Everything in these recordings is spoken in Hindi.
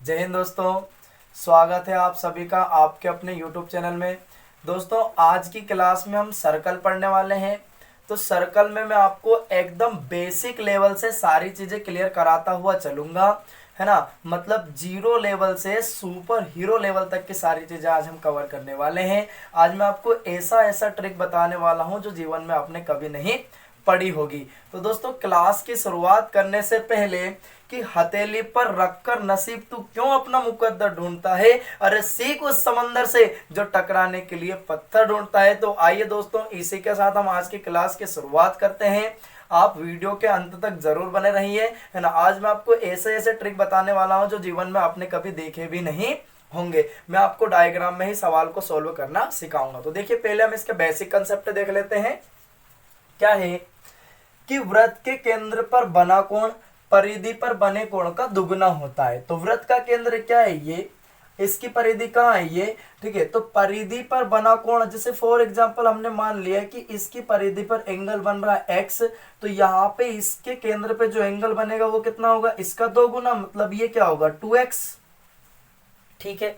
जय हिंद दोस्तों, स्वागत है आप सभी का आपके अपने YouTube चैनल में। दोस्तों आज की क्लास में हम सर्कल पढ़ने वाले हैं। तो सर्कल में मैं आपको एकदम बेसिक लेवल से सारी चीज़ें क्लियर कराता हुआ चलूँगा, है ना। मतलब जीरो लेवल से सुपर हीरो लेवल तक की सारी चीज़ें आज हम कवर करने वाले हैं। आज मैं आपको ऐसा ऐसा ट्रिक बताने वाला हूँ जो जीवन में आपने कभी नहीं पड़ी होगी। तो दोस्तों क्लास की शुरुआत करने से पहले कि हथेली पर रखकर नसीब तू क्यों अपना मुकद्दर ढूंढता है, अरे सीख उस समंदर से जो टकराने के लिए पत्थर ढूंढता है। तो आइए दोस्तों इसी के साथ हम आज की क्लास की शुरुआत करते हैं। आप वीडियो के अंत तक जरूर बने रहिए, है ना। आज मैं आपको ऐसे ऐसे ट्रिक बताने वाला हूं जो जीवन में आपने कभी देखे भी नहीं होंगे। मैं आपको डायग्राम में ही सवाल को सॉल्व करना सिखाऊंगा। तो देखिए पहले हम इसके बेसिक कंसेप्ट देख लेते हैं। क्या है कि वृत्त के केंद्र पर बना कोण परिधि पर बने कोण का दुगुना होता है। तो वृत्त का केंद्र क्या है, ये, इसकी परिधि कहाँ है, ये, ठीक है। तो परिधि पर बना कोण, जैसे फॉर एग्जांपल हमने मान लिया कि इसकी परिधि पर एंगल बन रहा है एक्स, तो यहाँ पे इसके केंद्र पे जो एंगल बनेगा वो कितना होगा, इसका दो गुना, मतलब ये क्या होगा 2x। ठीक है,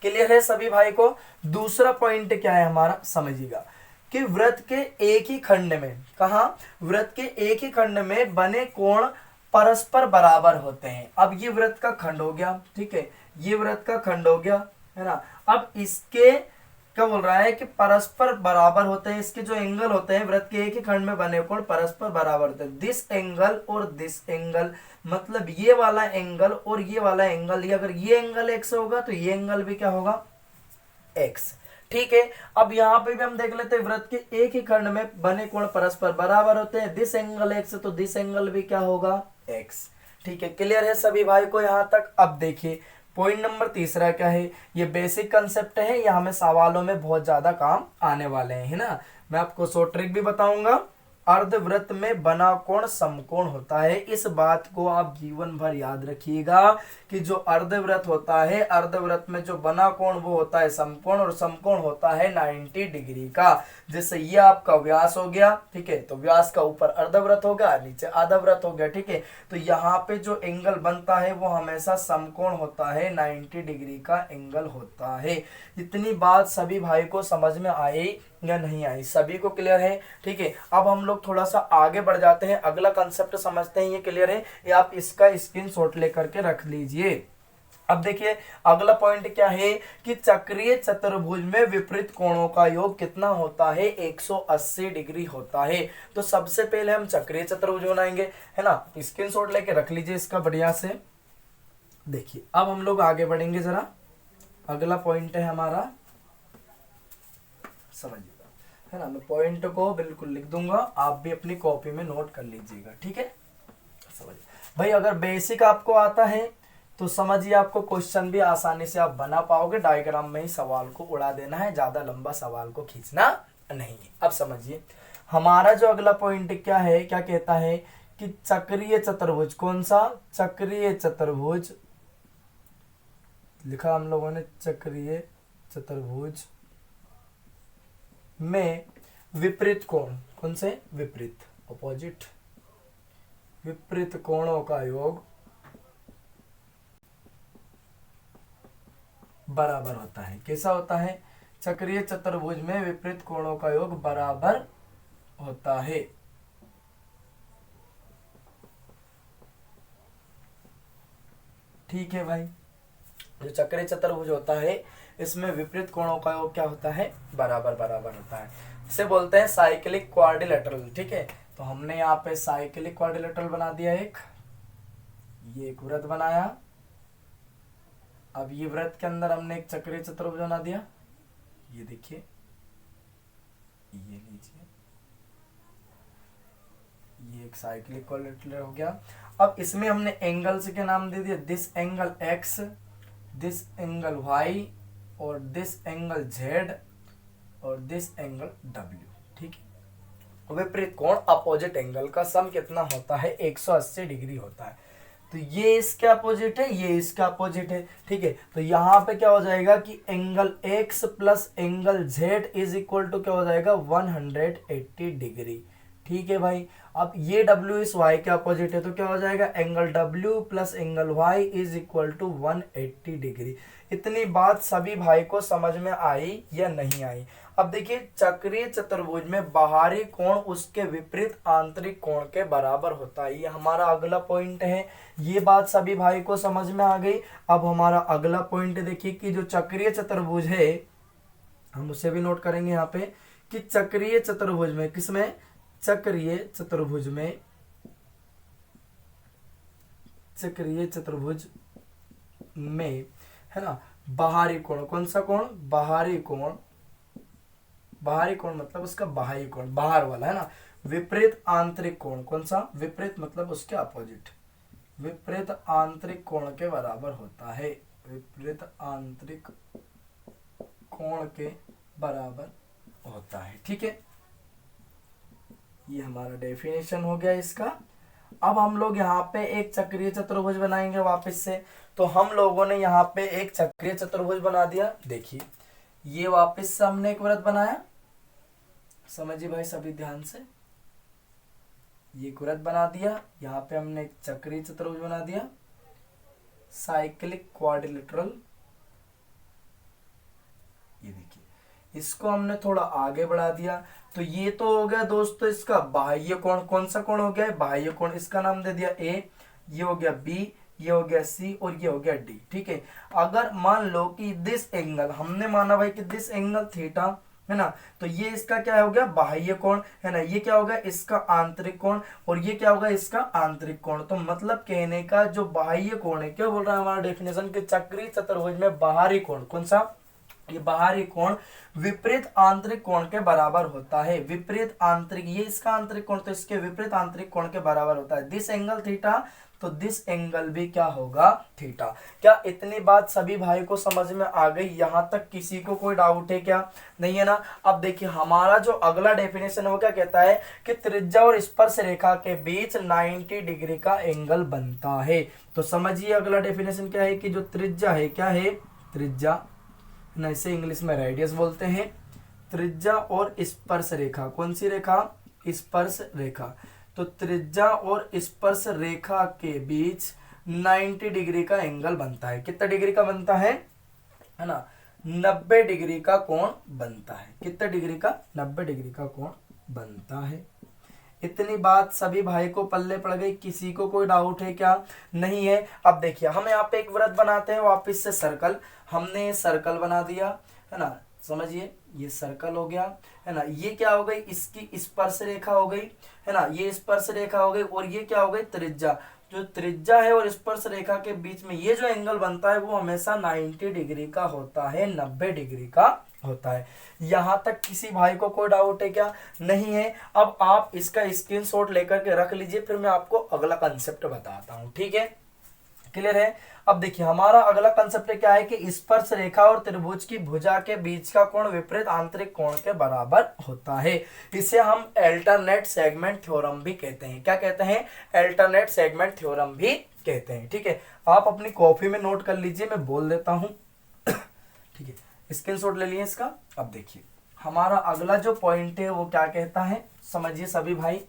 क्लियर है सभी भाई को। दूसरा पॉइंट क्या है हमारा, समझिएगा कि वृत्त के एक ही खंड में, कहा वृत्त के एक ही खंड में बने कोण परस्पर बराबर होते हैं। अब ये वृत्त का खंड हो गया, ठीक है, ये वृत्त का खंड हो गया, है ना। अब इसके क्या बोल रहा है कि परस्पर बराबर होते हैं, इसके जो एंगल होते हैं वृत्त के एक ही खंड में बने कोण परस्पर बराबर होते हैं। दिस एंगल और दिस एंगल, मतलब ये वाला एंगल और ये वाला एंगल, ये अगर ये एंगल एक्स होगा तो ये एंगल भी क्या होगा, एक्स। ठीक है, अब यहाँ पे भी हम देख लेते हैं वृत्त के एक ही खंड में बने कोण परस्पर बराबर होते हैं। दिस एंगल एक्स तो दिस एंगल भी क्या होगा, एक्स। ठीक है, क्लियर है सभी भाई को यहाँ तक। अब देखिए पॉइंट नंबर तीसरा क्या है, ये बेसिक कंसेप्ट है, ये हमें सवालों में बहुत ज्यादा काम आने वाले हैं, है ना। मैं आपको शॉर्ट ट्रिक भी बताऊंगा। अर्धवृत्त में बना कोण समकोण होता है। इस बात को आप जीवन भर याद रखिएगा कि जो अर्धवृत्त होता है, अर्धवृत्त में जो बना कोण वो होता है समकोण, और समकोण होता है 90 डिग्री का। जैसे ये आपका व्यास हो गया, ठीक है, तो व्यास का ऊपर अर्धवृत्त हो गया, नीचे आधा वृत्त हो गया, ठीक है। तो यहाँ पे जो एंगल बनता है वो हमेशा समकोण होता है, 90 डिग्री का एंगल होता है। इतनी बात सभी भाई को समझ में आई या नहीं आई, सभी को क्लियर है। ठीक है, अब हम लोग थोड़ा सा आगे बढ़ जाते हैं, अगला कंसेप्ट समझते हैं। ये क्लियर है, ये आप इसका स्क्रीनशॉट लेकर के रख लीजिए। अब देखिए अगला पॉइंट क्या है कि चक्रीय चतुर्भुज में विपरीत कोणों का योग कितना होता है, 180 डिग्री होता है। तो सबसे पहले हम चक्रीय चतुर्भुज बनाएंगे, है ना। स्क्रीनशॉट लेके रख लीजिए इसका बढ़िया से। देखिए अब हम लोग आगे बढ़ेंगे जरा। अगला पॉइंट है हमारा, समझिएगा, है ना। मैं पॉइंट को बिल्कुल लिख दूंगा, आप भी अपनी कॉपी में नोट कर लीजिएगा, ठीक है। समझिए भाई, अगर बेसिक आपको आता है तो समझिए आपको क्वेश्चन भी आसानी से आप बना पाओगे। डायग्राम में ही सवाल को उड़ा देना है, ज्यादा लंबा सवाल को खींचना नहीं है। अब समझिए हमारा जो अगला पॉइंट क्या है, क्या कहता है कि चक्रीय चतुर्भुज, कौन सा, चक्रीय चतुर्भुज लिखा हम लोगों ने, चक्रीय चतुर्भुज में विपरीत कोण, कौन से, विपरीत, ऑपोजिट, विपरीत कोणों का योग बराबर होता है। कैसा होता है, चक्रीय चतुर्भुज में विपरीत कोणों का योग बराबर होता है। ठीक है भाई, जो चक्रीय चतुर्भुज होता है इसमें विपरीत कोणों का योग क्या होता है, बराबर बराबर होता है। इसे बोलते हैं साइक्लिक क्वाड्रिलेटरल। ठीक है, तो हमने यहाँ पे साइक्लिक क्वाड्रिलेटरल बना दिया एक, ये एक वृत्त बनाया। अब ये वृत्त के अंदर हमने एक चक्रीय चतुर्भुज बना दिया, ये देखिए, ये लीजिए, ये एक साइक्लिक क्वाड्रिलेटरल हो गया। अब इसमें हमने एंगल्स के नाम दे दिया, this angle X, this angle Y, और दिस एंगल जेड, और दिस एंगल डब्ल्यू। ठीक है, विपरीत कोण अपोजिट एंगल का सम कितना होता है, 180 डिग्री होता है। तो ये इसके अपोजिट है, ये इसका अपोजिट है। ठीक है, तो यहाँ पे क्या हो जाएगा कि angle X plus angle Z is equal to क्या हो जाएगा, 180 डिग्री। ठीक है भाई, अब ये W इस Y के अपोजिट है तो क्या हो जाएगा, angle W plus angle Y is equal to 180 degree. इतनी बात सभी भाई को समझ में आई या नहीं आई? अब देखिए चक्रीय चतुर्भुज में बाहरी कोण उसके विपरीत आंतरिक कोण के बराबर होता है, ये हमारा अगला पॉइंट है। ये बात सभी भाई को समझ में आ गई। अब हमारा अगला पॉइंट देखिए कि जो चक्रीय चतुर्भुज है हम उसे भी नोट करेंगे यहाँ पे कि चक्रीय चतुर्भुज में, किसमें, चक्रीय चतुर्भुज में, चक्रीय चतुर्भुज में है ना बाहरी कोण, कौन सा कोण, बाहरी कोण, बाहरी कोण मतलब उसका बाह्य कोण, बाहर वाला है ना, विपरीत आंतरिक कोण, कौन सा, विपरीत मतलब उसके अपोजिट, विपरीत आंतरिक कोण के बराबर होता है, विपरीत आंतरिक कोण के बराबर होता है। ठीक है, ये हमारा डेफिनेशन हो गया इसका। अब हम लोग यहाँ पे एक चक्रीय चतुर्भुज बनाएंगे वापस से। तो हम लोगों ने यहाँ पे एक चक्रीय चतुर्भुज बना दिया। देखिए ये वापस से हमने एक वृत्त बनाया, समझिए भाई सभी ध्यान से, ये एक वृत्त बना दिया, यहाँ पे हमने एक चक्रीय चतुर्भुज बना दिया, साइक्लिक क्वाड्रिलेटरल। ये देखिए इसको हमने थोड़ा आगे बढ़ा दिया तो ये तो हो गया दोस्तों इसका बाह्य कोण, कौन सा कोण हो गया, बाह्य कोण, इसका नाम दे दिया A, ये हो गया B, ये हो गया C और ये हो गया D। ठीक है, अगर मान लो कि दिस एंगल, हमने माना भाई कि दिस एंगल थीटा है ना, तो ये इसका क्या हो गया, बाह्य कोण है ना, ये क्या होगा इसका आंतरिक कोण और ये क्या होगा इसका आंतरिक कोण। तो मतलब कहने का जो बाह्य कोण है, क्या बोल रहा है हमारा डेफिनेशन के चक्रीय चतुर्भुज में बाहरी कोण, कौन सा, ये बाहरी कोण विपरीत आंतरिक कोण के बराबर होता है, विपरीत आंतरिक, ये इसका आंतरिक कोण तो इसके विपरीत आंतरिक कोण के बराबर होता है। दिस एंगल थीटा तो दिस एंगल भी क्या होगा, थीटा। क्या इतनी बात सभी भाई को समझ में आ गई? यहां तक किसी को कोई डाउट है क्या? नहीं है ना। अब देखिए हमारा जो अगला डेफिनेशन है वो क्या कहता है कि त्रिज्या और स्पर्श रेखा के बीच 90 डिग्री का एंगल बनता है। तो समझिए अगला डेफिनेशन क्या है कि जो त्रिज्या है, क्या है, त्रिज्या ना, इसे इंग्लिश में रेडियस बोलते हैं, त्रिज्या और स्पर्श रेखा, कौन सी रेखा, स्पर्श रेखा। तो त्रिज्या और स्पर्श रेखा के बीच 90 डिग्री का एंगल बनता है। कितना डिग्री का बनता है ना, 90 डिग्री का कोण बनता है। कितना डिग्री का, 90 डिग्री का कोण बनता है। इतनी बात सभी भाई को पल्ले पड़ गई, किसी को कोई डाउट है क्या? नहीं है। अब देखिए हम यहाँ पे एक वृत्त बनाते हैं वापस से, सर्कल, हमने सर्कल बना दिया है ना, समझिए ये सर्कल हो गया है ना, ये क्या हो गई इसकी स्पर्श रेखा हो गई है ना, ये स्पर्श रेखा हो गई और ये क्या हो गई त्रिज्या। जो त्रिज्या है और स्पर्श रेखा के बीच में ये जो एंगल बनता है वो हमेशा 90 डिग्री का होता है, 90 डिग्री का होता है। यहां तक किसी भाई को कोई डाउट है क्या? नहीं है। अब आप इसका स्क्रीनशॉट लेकर के रख लीजिए, फिर मैं आपको अगला कंसेप्ट बताता हूं। ठीक है, क्लियर है? अब देखिए हमारा अगला कंसेप्ट क्या है कि स्पर्श रेखा और त्रिभुज की भुजा के बीच का कोण विपरीत आंतरिक कोण के बराबर होता है। इसे हम अल्टरनेट सेगमेंट थ्योरम भी कहते हैं। क्या कहते हैं? अल्टरनेट सेगमेंट थ्योरम भी कहते हैं। ठीक है, आप अपनी कॉपी में नोट कर लीजिए, मैं बोल देता हूं। ठीक है, स्क्रीनशॉट ले लिए इसका। अब देखिए हमारा अगला जो पॉइंट है वो क्या कहता है, समझिए सभी भाई।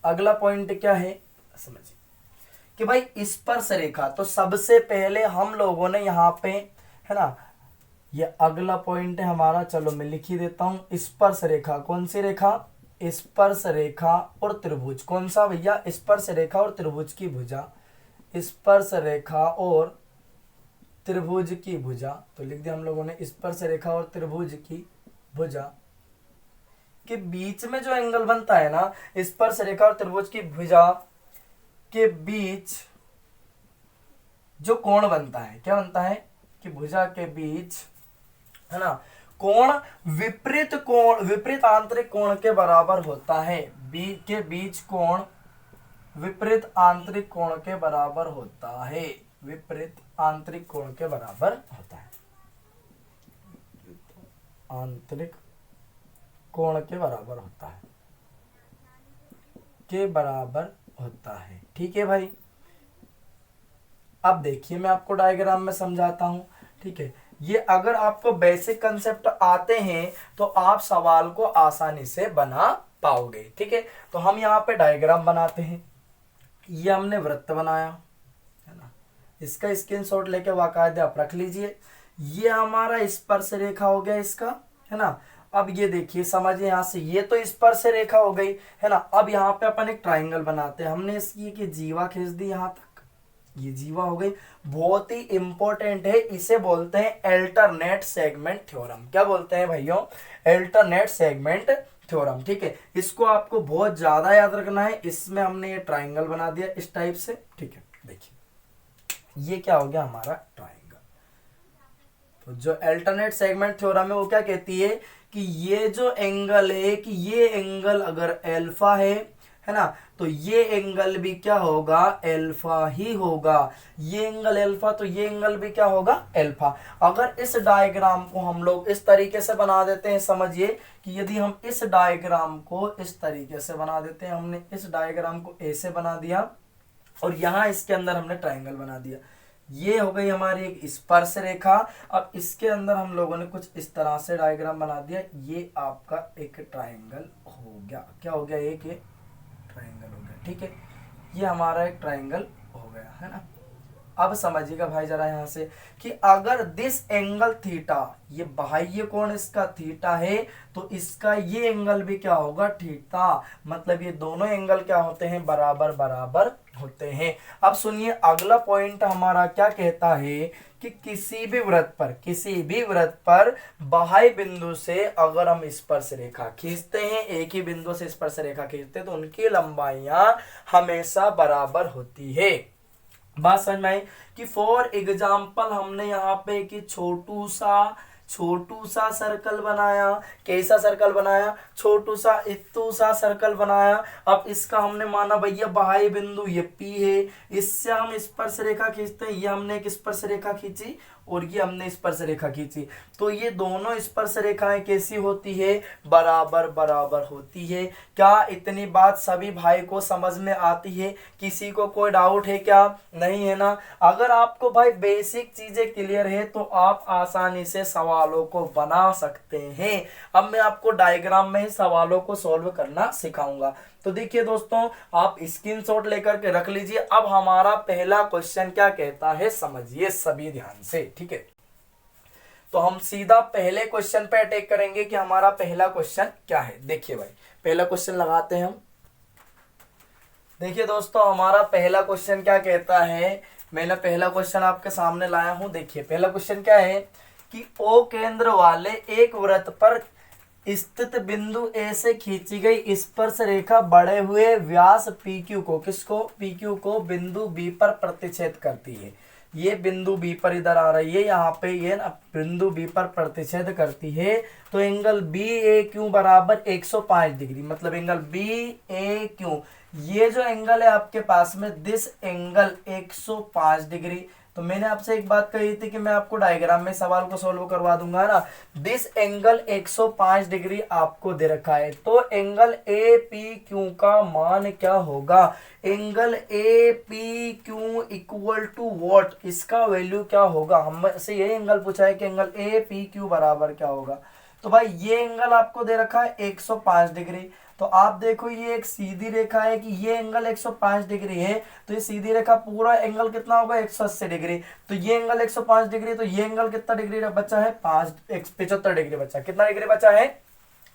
अगला पॉइंट क्या है समझिए कि भाई स्पर्श रेखा। तो सबसे पहले हम लोगों ने यहाँ पे है ना, ये अगला पॉइंट है हमारा, चलो मैं लिख ही देता हूं। स्पर्श रेखा, कौन सी रेखा, स्पर्श रेखा और त्रिभुज, कौन सा भैया, स्पर्श रेखा और त्रिभुज की भुजा, स्पर्श रेखा और त्रिभुज की भुजा। तो लिख दिया हम लोगों ने स्पर्श रेखा और त्रिभुज की भुजा के बीच में जो एंगल बनता है ना, स्पर्श रेखा और त्रिभुज की भुजा के बीच जो कोण बनता है, क्या बनता है कि भुजा के बीच है ना कोण विपरीत आंतरिक कोण के बराबर होता है। के बीच कोण विपरीत आंतरिक कोण के बराबर होता है, विपरीत आंतरिक कोण के बराबर होता है, आंतरिक कोण के बराबर होता है, के बराबर होता है। ठीक है भाई, अब देखिए मैं आपको डायग्राम में समझाता हूं। ठीक है, ये अगर आपको बेसिक कंसेप्ट आते हैं तो आप सवाल को आसानी से बना पाओगे। ठीक है, तो हम यहाँ पे डायग्राम बनाते हैं। ये हमने वृत्त बनाया है ना, इसका स्क्रीनशॉट लेके बाकायदा आप रख लीजिए। ये हमारा स्पर्श रेखा हो गया इसका, है ना। अब ये देखिए, समझिए यहाँ से, ये तो स्पर्श रेखा हो गई है ना। अब यहाँ पे अपन एक ट्राइंगल बनाते हैं। हमने इसकी की जीवा खींच दी यहाँ तक, ये जीवा हो गई। बहुत ही इंपॉर्टेंट है, इसे बोलते हैं अल्टरनेट सेगमेंट थ्योरम। क्या बोलते हैं भाइयों? Alternate segment theorem. ठीक है, इसको आपको बहुत ज्यादा याद रखना है। इसमें हमने ये ट्राइंगल बना दिया इस टाइप से। ठीक है, देखिए ये क्या हो गया हमारा ट्राइंगल। तो जो अल्टरनेट सेगमेंट थ्योरम है वो क्या कहती है कि ये जो एंगल है, कि ये एंगल अगर अल्फा है ना, तो ये एंगल भी क्या होगा? अल्फा ही होगा। ये एंगल अल्फा, तो ये एंगल भी क्या होगा? अल्फा। अगर इस डायग्राम को हम लोग इस तरीके से बना देते हैं, समझिए कि यदि हम इस डायग्राम को इस तरीके से बना देते हैं, हमने इस डायग्राम को ऐसे बना दिया और यहाँ इसके अंदर हमने ट्राइंगल बना दिया। ये हो गई हमारी एक स्पर्श रेखा। अब इसके अंदर हम लोगों ने कुछ इस तरह से डायग्राम बना दिया। ये आपका एक ट्राइंगल हो गया। क्या हो गया? एक ट्राइंगल हो गया। ठीक है, ये हमारा एक ट्राइंगल हो गया, है ना। अब समझिएगा भाई जरा यहाँ से कि अगर दिस एंगल थीटा, ये बाह्य कोण इसका थीटा है, तो इसका ये एंगल भी क्या होगा? थीटा। मतलब ये दोनों एंगल क्या होते हैं? बराबर बराबर होते हैं। अब सुनिए, अगला पॉइंट हमारा क्या कहता है कि किसी भी वृत्त पर बाह्य बिंदु से अगर हम स्पर्श रेखा खींचते हैं, एक ही बिंदु से स्पर्श रेखा खींचते हैं, तो उनकी लंबाइयां हमेशा बराबर होती है। बात समझ में आई? कि फॉर एग्जाम्पल हमने यहाँ पे कि छोटू सा सर्कल बनाया। कैसा सर्कल बनाया? छोटू सा इत्तू सा सर्कल बनाया। अब इसका हमने माना भैया बाह्य बिंदु ये P है, इससे हम स्पर्श रेखा खींचते हैं। ये हमने एक स्पर्श रेखा खींची और ये हमने स्पर्श रेखा खींची, तो ये दोनों स्पर्श रेखाएं कैसी होती है? बराबर बराबर होती है। क्या इतनी बात सभी भाई को समझ में आती है? किसी को कोई डाउट है क्या? नहीं है ना। अगर आपको भाई बेसिक चीजें क्लियर है तो आप आसानी से सवालों को बना सकते हैं। अब मैं आपको डायग्राम में ही सवालों को सॉल्व करना सिखाऊंगा। तो देखिए दोस्तों, आप स्क्रीनशॉट लेकर के रख लीजिए। अब हमारा पहला क्वेश्चन क्या कहता है, समझिए सभी ध्यान से। ठीक है, तो हम सीधा पहले क्वेश्चन पे अटैक करेंगे कि हमारा पहला क्वेश्चन क्या है। देखिए भाई, पहला क्वेश्चन लगाते हैं हम। देखिए दोस्तों, हमारा पहला क्वेश्चन क्या कहता है। मैंने पहला क्वेश्चन आपके सामने लाया हूं। देखिए पहला क्वेश्चन क्या है कि O केंद्र वाले एक वृत्त पर स्थित बिंदु ए से खींची गई स्पर्श रेखा बढ़े हुए व्यास PQ को, किसको? PQ को बिंदु B पर प्रतिच्छेद करती है। ये बिंदु B पर इधर आ रही है, यहाँ पे ये ना बिंदु B पर प्रतिच्छेद करती है। तो एंगल BAQ बराबर 105 डिग्री, मतलब एंगल BAQ, ये जो एंगल है आपके पास में, दिस एंगल 105 डिग्री। तो मैंने आपसे एक बात कही थी कि मैं आपको डायग्राम में सवाल को सॉल्व करवा दूंगा ना। दिस एंगल 105 डिग्री आपको दे रखा है, तो एंगल APQ का मान क्या होगा? Angle APQ equal to what? इसका वैल्यू क्या होगा? हमसे ये एंगल पूछा है कि एंगल APQ बराबर क्या होगा। तो भाई ये एंगल आपको दे रखा है 105 डिग्री। तो आप देखो, ये एक सीधी रेखा है कि ये एंगल 105 डिग्री है, तो ये सीधी रेखा पूरा एंगल कितना होगा? 180 डिग्री। तो ये एंगल 105 डिग्री, तो ये एंगल कितना डिग्री बचा है? 75 डिग्री बचा। कितना डिग्री बचा है?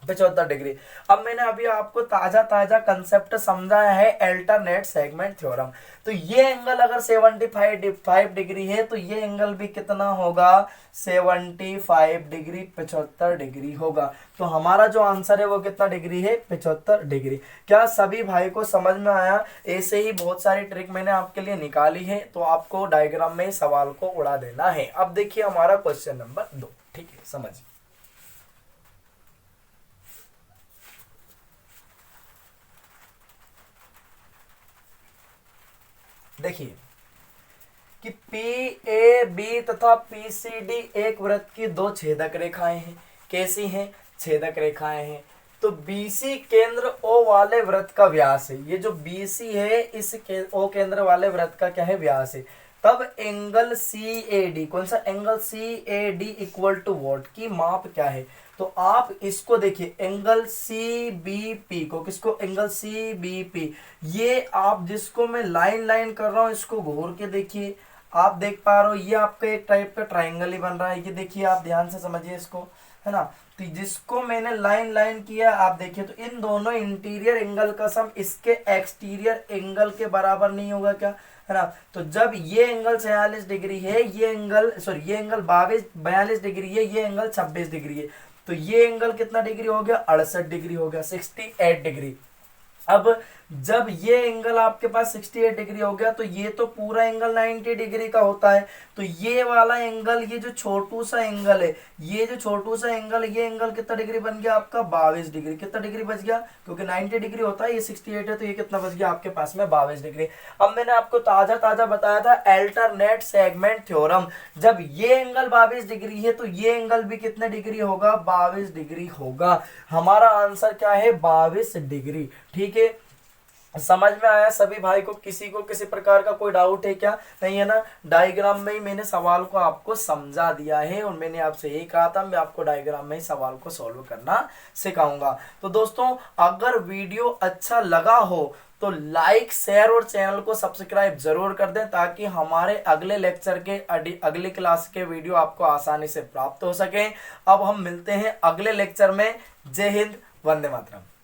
75 डिग्री। अब मैंने अभी आपको ताजा कंसेप्ट समझाया है अल्टरनेट सेगमेंट थ्योरम। तो ये एंगल अगर 75 डिग्री है, तो ये एंगल भी कितना होगा? 75 डिग्री, 75 डिग्री होगा। तो हमारा जो आंसर है वो कितना डिग्री है? 75 डिग्री। क्या सभी भाई को समझ में आया? ऐसे ही बहुत सारी ट्रिक मैंने आपके लिए निकाली है, तो आपको डायग्राम में सवाल को उड़ा देना है। अब देखिए हमारा क्वेश्चन नंबर 2। ठीक है, समझिए। देखिए कि PAB तथा PCD एक वृत्त की दो छेदक रेखाएं हैं। कैसी हैं? छेदक रेखाएं हैं। तो BC केंद्र O वाले वृत्त का व्यास है। ये जो BC है, इस O केंद्र वाले वृत्त का क्या है? व्यास है। तब एंगल CAD, कौन सा angle? CAD equal to what की माप क्या है? तो आप इसको देखिए एंगल सी बी पी को, किसको, एंगल सी बी पी, ये आप जिसको मैं लाइन लाइन कर रहा हूं इसको घूर के देखिए, आप देख पा रहे हो ये आपका एक टाइप का ट्राइंगल ही बन रहा है। ये देखिए आप ध्यान से समझिए इसको, है ना। तो जिसको मैंने लाइन लाइन किया आप देखिए, तो इन दोनों इंटीरियर एंगल का सम इसके एक्सटीरियर एंगल के बराबर नहीं होगा क्या, है ना। तो जब ये एंगल 46 डिग्री है, ये एंगल सॉरी ये एंगल 42 डिग्री है, ये एंगल 26 डिग्री है, तो ये एंगल कितना डिग्री हो गया, 68 डिग्री हो गया, 68 डिग्री। अब जब ये एंगल आपके पास 68 डिग्री हो गया, तो ये तो पूरा एंगल 90 डिग्री का होता है, तो ये वाला एंगल, ये जो छोटू सा एंगल है, ये जो छोटू सा एंगल, ये एंगल कितना डिग्री बन गया आपका, 22 डिग्री। कितना डिग्री बच गया, क्योंकि 90 डिग्री होता है, ये 68 है, तो ये कितना बच गया आपके पास में, 22 डिग्री। अब मैंने आपको ताजा ताजा बताया था अल्टरनेट सेगमेंट थ्योरम, जब ये एंगल 22 डिग्री है तो ये एंगल भी कितने डिग्री होगा, 22 डिग्री होगा। हमारा आंसर क्या है, 22 डिग्री। ठीक है, समझ में आया सभी भाई को, किसी को किसी प्रकार का कोई डाउट है क्या, नहीं है ना। डायग्राम में ही मैंने सवाल को आपको समझा दिया है, और मैंने आपसे यही कहा था मैं आपको डायग्राम में ही सवाल को सॉल्व करना सिखाऊंगा। तो दोस्तों अगर वीडियो अच्छा लगा हो तो लाइक, शेयर और चैनल को सब्सक्राइब जरूर कर दें, ताकि हमारे अगले लेक्चर के अगली क्लास के वीडियो आपको आसानी से प्राप्त हो सके। अब हम मिलते हैं अगले लेक्चर में। जय हिंद, वंदे मातरम।